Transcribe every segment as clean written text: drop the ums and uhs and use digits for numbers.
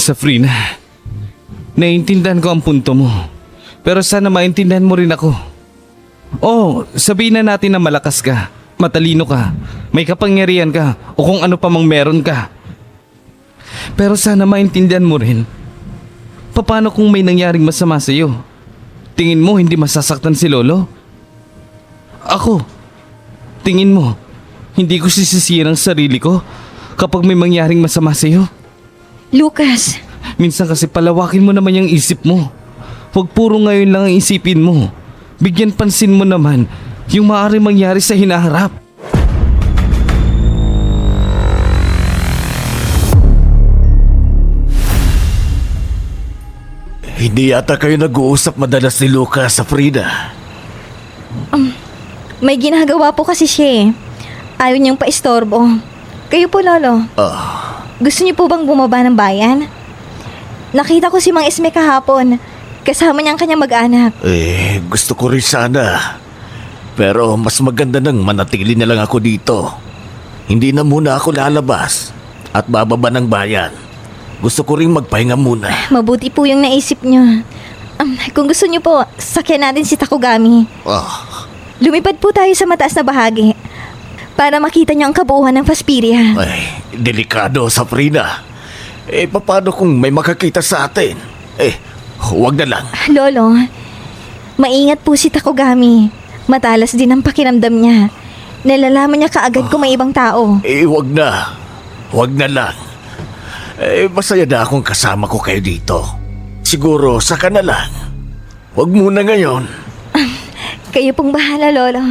Safrina, naiintindihan ko ang punto mo. Pero sana maintindihan mo rin ako. Oh, sabihin na natin na malakas ka, matalino ka, may kapangyarihan ka, o kung ano pa mang meron ka. Pero sana maintindihan mo rin, paano kung may nangyaring masama sa iyo? Tingin mo hindi masasaktan si Lolo? Ako, tingin mo, hindi ko sisisiyan ang sarili ko kapag may mangyaring masama sa iyo? Lucas, Minsan kasi palawakin mo naman yung isip mo. Huwag puro ngayon lang ang isipin mo. Bigyan pansin mo naman yung maaaring mangyari sa hinaharap. Hindi yata kayo nag-uusap madalas ni Lucas sa Frida. may ginagawa po kasi siya eh. Ayaw niyang paistorbo. Kayo po, Lolo. Gusto niyo po bang bumaba ng bayan? Nakita ko si Mang Esme kahapon. Kasama niya ang kanyang mag-anak. Gusto ko rin sana. Pero mas maganda nang manatili na lang ako dito. Hindi na muna ako lalabas at bababa ng bayan. Gusto ko rin magpahinga muna. Mabuti po yung naisip niyo. Kung gusto niyo po, sakyan natin si Takugami. Lumipad po tayo sa mataas na bahagi para makita niyo ang kabuuan ng Paspiria. Delikado sa Frida. Paano kung may makakita sa atin? Huwag na lang. Lolo, maingat po si Takugami. Matalas din ang pakiramdam niya. Nalalaman niya kaagad kung may ibang tao. Huwag na. Huwag na lang. Masaya na akong kasama ko kayo dito. Siguro saka na lang. Huwag muna ngayon. Kayo pong bahala, Lolo.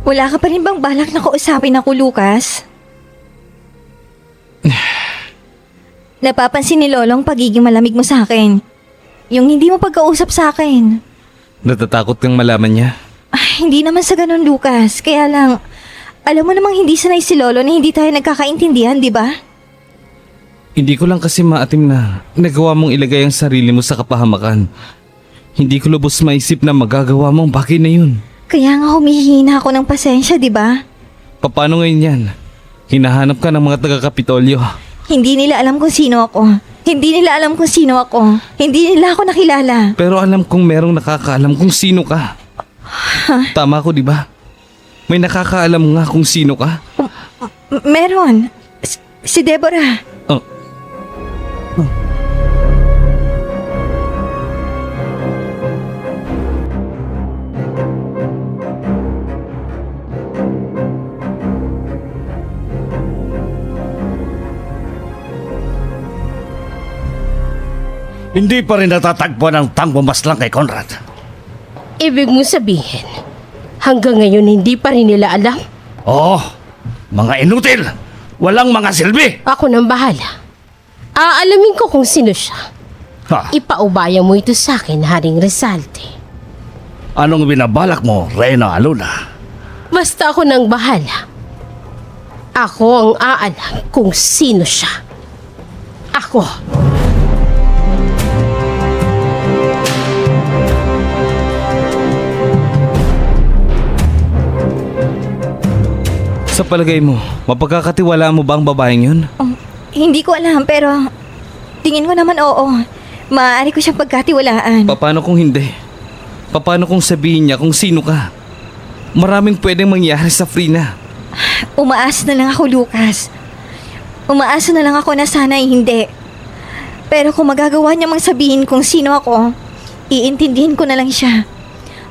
Wala ka pa rin bang balak na kausapin ako, Lucas? Napapansin ni Lolong pagiging malamig mo sa akin. Yung hindi mo pagkausap sa akin. Natatakot kang malaman niya? Hindi naman sa ganun, Lucas. Kaya lang, alam mo namang hindi sanay si Lolo na hindi tayo nagkakaintindihan, di ba? Hindi ko lang kasi maatim na nagawa mong ilagay ang sarili mo sa kapahamakan. Hindi ko lubos maisip na magagawa mong bagay na yun. Kaya nga humihina ako ng pasensya, di ba? Paano ngayon yan? Hinahanap ka ng mga taga-Kapitolyo. Hindi nila alam kung sino ako. Hindi nila alam kung sino ako. Hindi nila ako nakilala. Pero alam kong merong nakakaalam kung sino ka. Tama ko, di ba? May nakakaalam nga kung sino ka. Meron. Si Deborah. Hindi pa rin natatagpuan ang tangbumaslang kay Conrad. Ibig mo sabihin, hanggang ngayon hindi pa rin nila alam? Mga inutil! Walang mga silbi! Ako nang bahala. Aalamin ko kung sino siya. Ipaubaya mo ito sa akin, Haring Resalte. Anong binabalak mo, Reyna Aluna? Basta ako nang bahala. Ako ang aalam kung sino siya. Ako. Sa palagay mo, mapagkakatiwala mo ba ang babaeng yun? Hindi ko alam pero tingin ko naman oo. Maaari ko siyang pagkatiwalaan. Paano kung hindi? Paano kung sabihin niya kung sino ka? Maraming pwedeng mangyari sa Frina. Umaasa na lang ako, Lucas. Umaasa na lang ako na sana ay hindi. Pero kung magagawa niya mang sabihin kung sino ako, iintindihin ko na lang siya.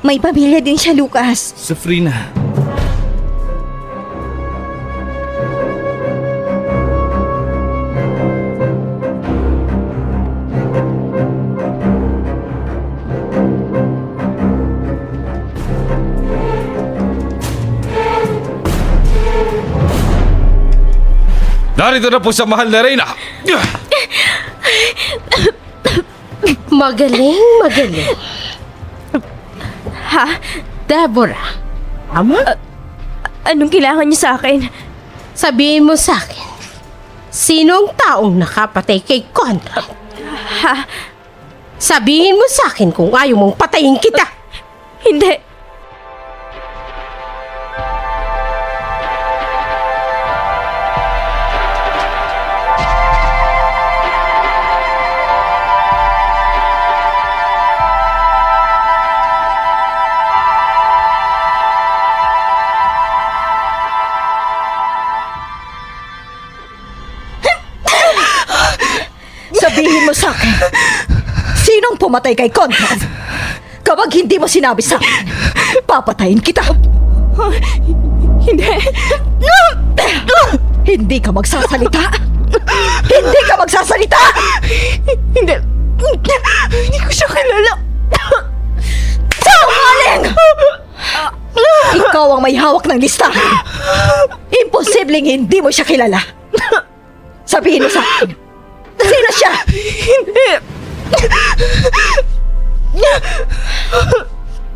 May pamilya din siya, Lucas. Sa Frina. Narito na po sa mahal na Reyna. Magaling. Ha? Deborah, ama? Anong kailangan niyo sa akin? Sabihin mo sa akin, sino ang taong nakapatay kay Conrad? Ha? Sabihin mo sa akin kung ayaw mong patayin kita. Hindi. Sabihin mo sa akin, sinong pumatay kay Conrad? Kapag hindi mo sinabi sa akin, papatayin kita. Hindi. Hindi ka magsasalita. Hindi ka magsasalita. Hindi. Hindi ko siya kilala. Sinungaling! Ikaw ang may hawak ng listahan. Imposibleng hindi mo siya kilala. Sabihin mo sa akin, sino siya? Hindi.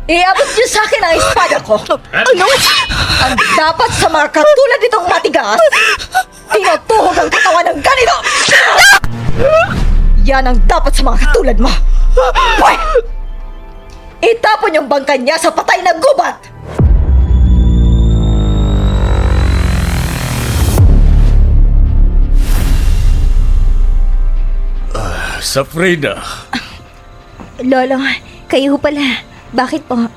Iabot niyo sa akin ang espada ko. Ano? Ang dapat sa mga katulad nitong matigas, tinutuhog ang katawan ng ganito. Yan ang dapat sa mga katulad mo. Pwede! Itapon yung bangka niya sa patay na gubat. Safrina, Lolo, kayo pala. Bakit po?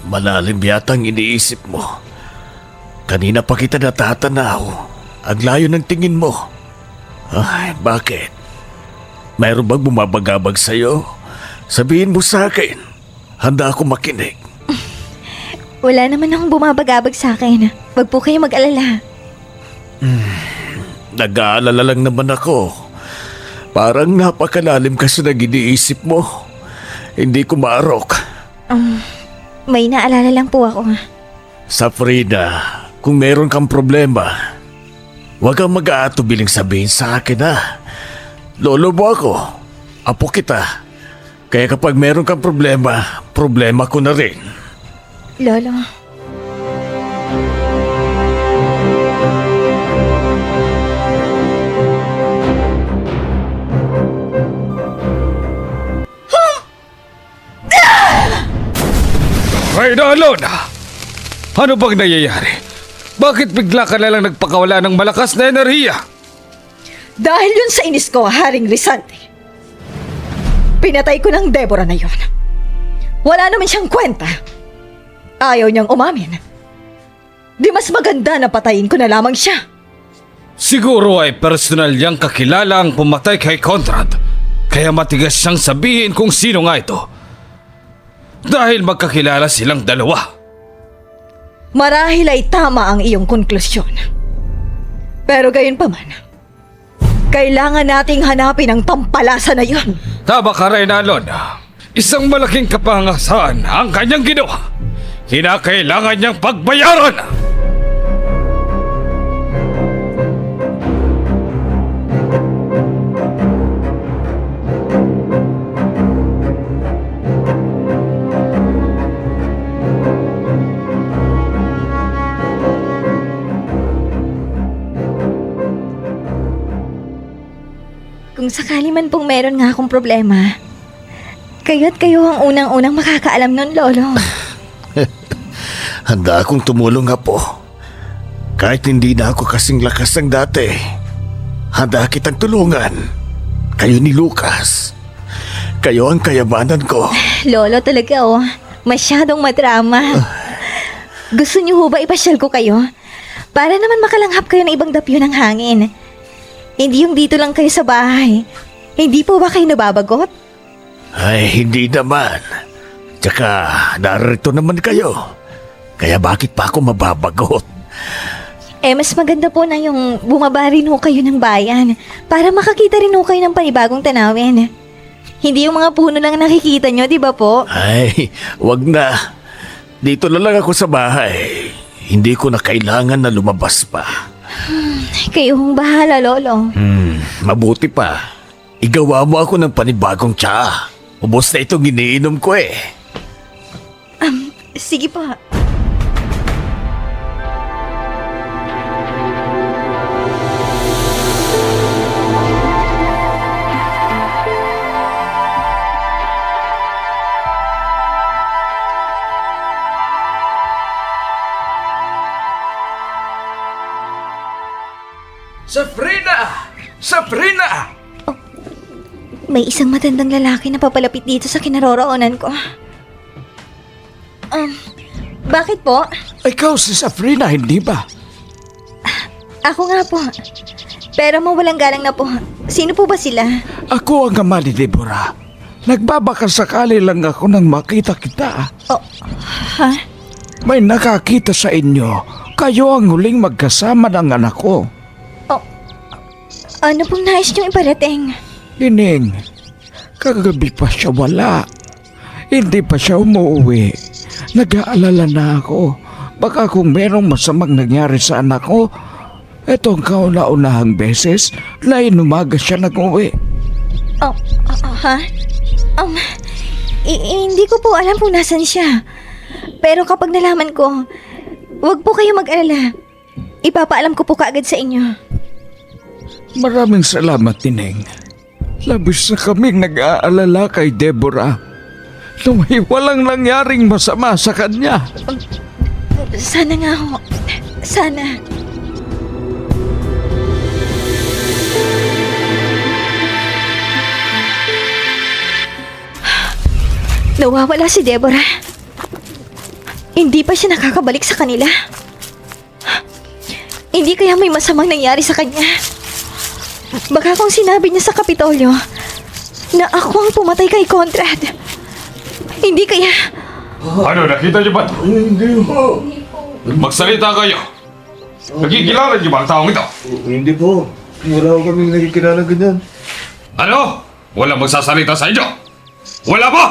malalim yatang iniisip mo. Kanina pa kita natatanaw. Ang layo ng tingin mo. Ay, bakit? Mayroon bang bumabagabag sa'yo? Sabihin mo sa akin. Handa ako makinig. Wala naman akong bumabagabag sa akin. Wag po kayo mag-alala. Nag-aalala lang naman ako. Parang napakalalim kasi ng iniisip mo. Hindi ko maarok. May naalala lang po ako. Safrina, kung meron kang problema, huwag kang mag-aatubiling sabihin sa akin ha. Lolo mo ako. Apo kita. Kaya kapag meron kang problema, problema ko na rin. Lolo. Reyna Alona! Ano bang nangyayari? Bakit bigla ka na lang nagpakawala ng malakas na enerhiya? Dahil yun sa inis ko, Haring Risante. Pinatay ko ng Deborah na yun. Wala naman siyang kwenta. Ayaw niyang umamin. Di mas maganda na patayin ko na lamang siya. Siguro ay personal niyang kakilala ang pumatay kay Conrad. Kaya matigas siyang sabihin kung sino nga ito. Dahil magkakilala silang dalawa. Marahil ay tama ang iyong konklusyon. Pero gayon pa man, kailangan nating hanapin ang pampalasa na yun. Tama ka, Reyna Alona. Isang malaking kapangasahan ang kanyang ginawa. Kinakailangan niyang pagbayaran. Kung sakali man pong meron nga akong problema, kayo't kayo ang unang-unang makakaalam nun, Lolo. Handa akong tumulong po. Kahit hindi na ako kasing lakas ng dati. Handa kitang tulungan. Kayo ni Lucas. Kayo ang kayamanan ko. Lolo talaga masyadong madrama. Gusto niyo ho ba ipasyal ko kayo? Para naman makalanghap kayo ng ibang dapyo ng hangin. Hindi yung dito lang kayo sa bahay. Hindi po ba kayo nababagot? Ay, hindi naman. Tsaka, narito naman kayo. Kaya bakit pa ako mababagot? Mas maganda po na yung bumaba rin ho kayo ng bayan para makakita rin ho kayo ng panibagong tanawin. Hindi yung mga puno lang nakikita nyo, di ba po? Ay, wag na. Dito na lang ako sa bahay. Hindi ko na kailangan na lumabas pa. Kayo hong bahala, Lolo. Mabuti pa. Igawa mo ako ng panibagong tsa. Ubos na itong iniinom ko eh. Sige po. Sabrina! Sabrina! May isang matandang lalaki na papalapit dito sa kinaroroonan ko. Bakit po? Ikaw si Sabrina, hindi ba? Ako nga po. Pero mawalang galang na po. Sino po ba sila? Ako ang ama ni Deborah. Nagbabaka sakali lang ako nang makita kita. Oh, ha? May nakakita sa inyo. Kayo ang huling magkasama ng anak ko. Oh, ano pong nais niyong iparating? Nining, kagabi pa siya wala. Hindi pa siya umuwi. Nag-aalala na ako. Baka kung merong masamang nangyari sa anak ko, etong kauna-unahang beses na inumaga siya nag-uwi. Oh, ha? Hindi ko po alam kung nasan siya. Pero kapag nalaman ko, huwag po kayo mag-alala. Ipapaalam ko po kaagad sa inyo. Maraming salamat, Nining. Labis na kaming nag-aalala kay Deborah. May walang nangyaring masama sa kanya. Sana nga ho. Sana. Nawawala si Deborah. Hindi pa siya nakakabalik sa kanila. Hindi kaya may masamang nangyari sa kanya. Baka kung sinabi niya sa Kapitolyo na ako ang pumatay kay Conrad. Hindi kaya... Ano, nakita niyo ba? Hindi po. Magsalita kayo! Nagkikilala niyo ba ang taong ito? Hindi po. Wala ko kaming nakikilala ganyan. Ano? Wala magsasalita sa inyo? Wala ba?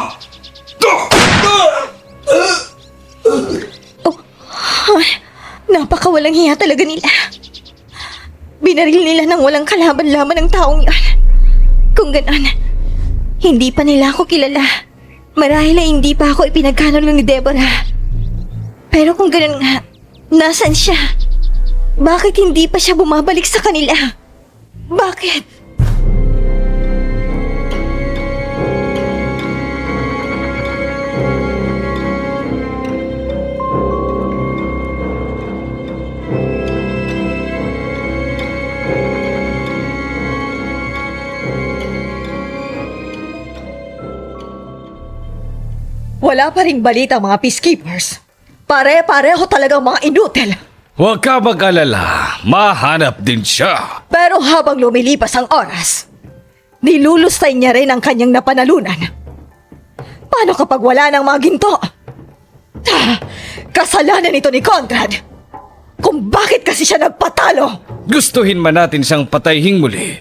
Napakawalang hiya talaga nila. Binaril nila ng walang kalaban-laban ng taong yon. Kung ganon, hindi pa nila ako kilala. Marahil ay hindi pa ako ipinagkanulo ni Deborah. Pero kung ganon nga, nasan siya? Bakit hindi pa siya bumabalik sa kanila? Bakit? Wala pa ring balita mga peacekeepers. Pare-pareho talagang mga inutil. Huwag ka mag-alala. Mahanap din siya. Pero habang lumilipas ang oras, nilulustay niya rin ang kanyang napanalunan. Paano kapag wala ng mga ginto? Kasalanan ito ni Conrad. Kung bakit kasi siya nagpatalo. Gustuhin man natin siyang patayhing muli.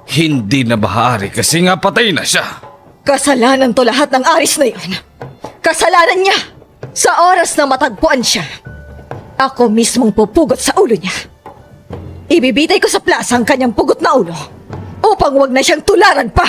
Hindi na maaari kasi nga patay na siya. Kasalanan to lahat ng aris na yun. Kasalanan niya. Sa oras na matagpuan siya, ako mismong pupugot sa ulo niya. Ibibitay ko sa plaza ang kanyang pugot na ulo upang wag na siyang tularan pa.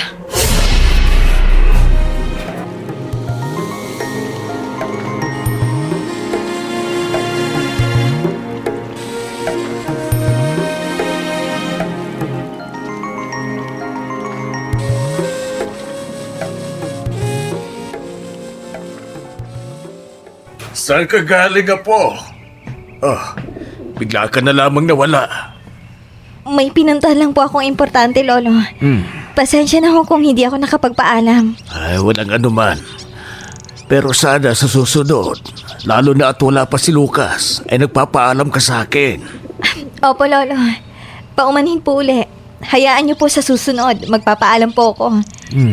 Saan ka galing, Apo? Bigla ka na lamang nawala. May pinuntahan lang po akong importante, Lolo. Pasensya na ho kung hindi ako nakapagpaalam. Ay, walang anuman. Pero sana sa susunod, lalo na at wala pa si Lucas, ay nagpapaalam ka sa akin. Opo, Lolo. Paumanhin po uli. Hayaan niyo po sa susunod. Magpapaalam po ako.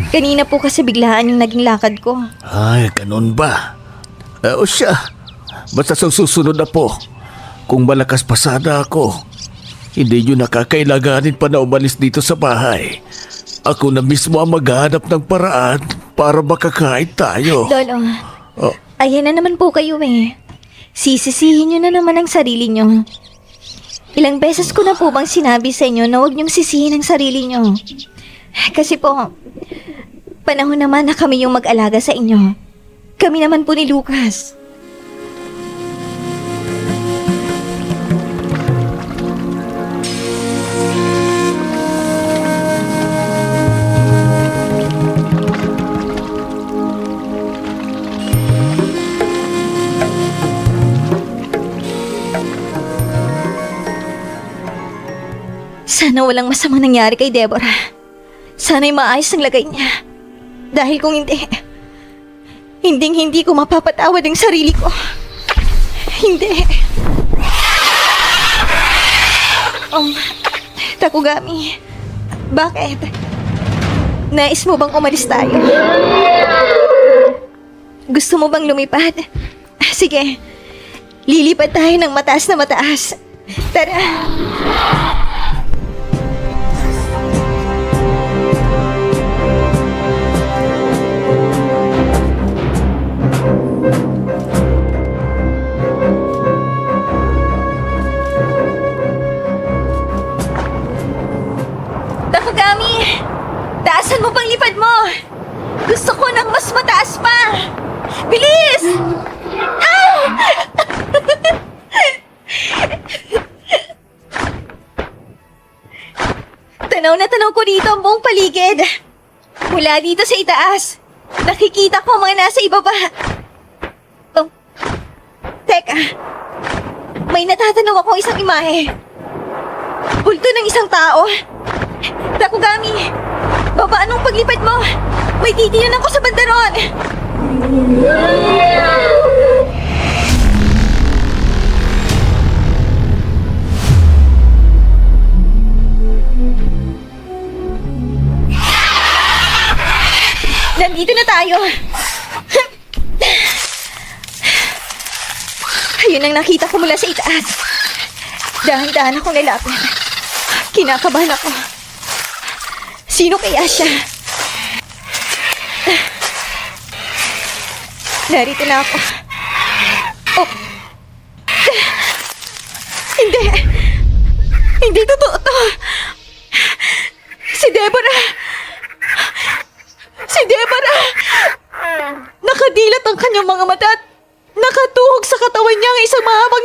Kanina po kasi biglaan yung naging lakad ko. Ay, ganun ba? O siya, basta sa susunod na po, kung malakas pa sana ako, hindi nyo nakakailanganin pa na umalis dito sa bahay. Ako na mismo ang maghanap ng paraan para makakain tayo. Lolo, Oh. ayan na naman po kayo eh. Sisisihin niyo na naman ang sarili niyo. Ilang beses ko na po bang sinabi sa inyo na huwag niyong sisihin ang sarili niyo. Kasi po, Panahon naman na kami yung mag-alaga sa inyo. Kami naman po ni Lucas. Sana walang masamang nangyari kay Deborah. Sana'y maayos ang lagay niya. Dahil kung hindi ko mapapatawad ang sarili ko. Hindi. Takugami, bakit? Nais mo bang umalis tayo? Gusto mo bang lumipad? Sige, lilipad tayo ng mataas na mataas. Tara. Takugami! Taasan mo pang lipad mo! Gusto ko ng mas mataas pa! Bilis! Ah! Tanaw na tanaw ko dito ang buong paligid. Mula dito sa itaas, nakikita ko ang mga nasa ibaba. Oh, teka. May natatanaw akong isang imahe. Bulto ng isang tao. Takugami, babaan mong paglipad mo. May titiyan ako sa bandaron. Nandito na tayo. Ayun ang nakita ko mula sa itaas. Dahan-dahan akong lalapit. Kinakabahan ako. Sino kaya siya? Narito na ako. Oh. Hindi. Hindi totoo to. Si Deborah. Si Deborah. Nakadilat ang kanyang mga mata at nakatuhog sa katawan niya ang isang mahabang